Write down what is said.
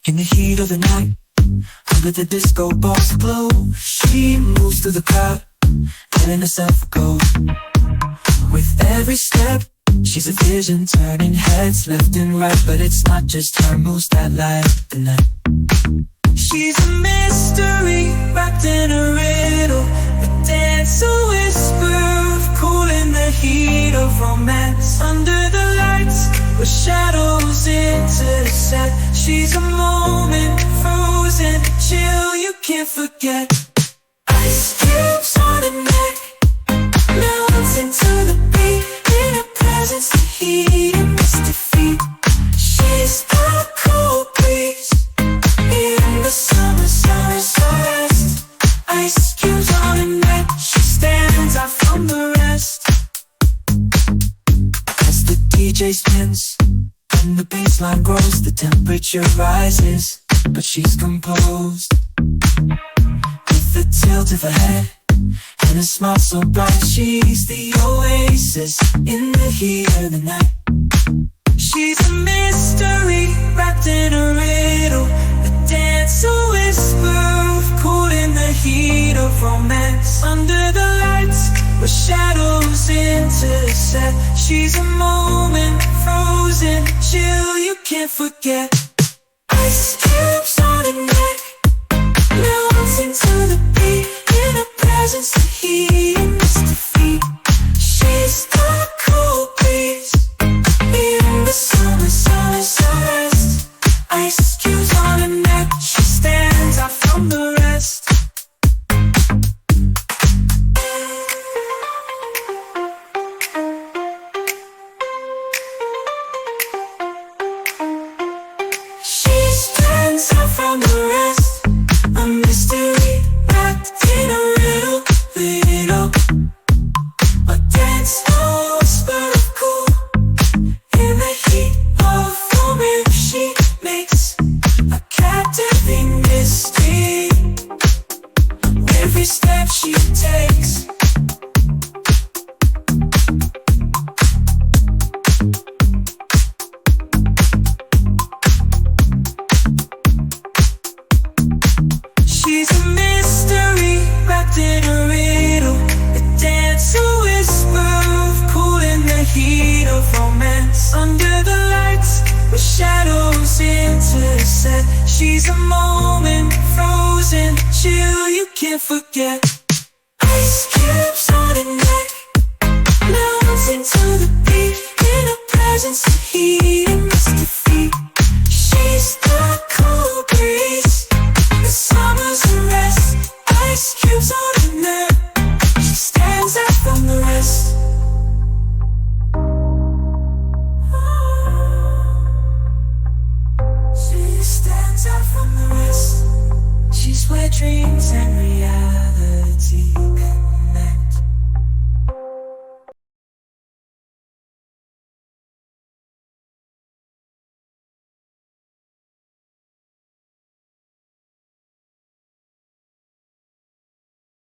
In the heat of the night, under the disco ball's glow, she moves through the crowd, letting herself go. With every step, she's a vision, turning heads left and right. But it's not just her moves that light up the night. She's a mystery wrapped in a riddle, a dance, a whisper, cool in the heat of romance. Under the lights, with shadows intersect, she's a moment frozen, chill you can't forget. Ice cubes on her neck, melts into the beat. In her presence, the heat and misty feet. She's a cool breeze in the summer rest. Ice cubes on her neck, she stands out from the rest. As the DJ spins and the bassline grows, the temperature rises, but she's composed. With the tilt of her head and a smile so bright, she's the oasis in the heat of the night. She's a mystery wrapped in a riddle, a dance, a whisper, cool in the heat of romance. Under the lights, where shadows intersect, she's a moment frozen, chill you can't forget. Ice cubes on her neck, melts into the beat. In her presence, the heat and misty feet. She's the cool breeze in the summer rest. Ice cubes on her neck, she stands out from the rest. She stands out from the rest, a mystery wrapped in a riddle, a dance, a whisper of cool in the heat of romance. She makes a captivating mystery every step she takes. She's a mystery wrapped in a riddle, a dance, a whisper, cool in the heat of romance. Under the lights, where shadows intersect, she's a moment frozen, chill you can't forget. Ice cubes on her neck, melts into the beat. In her presence, the heat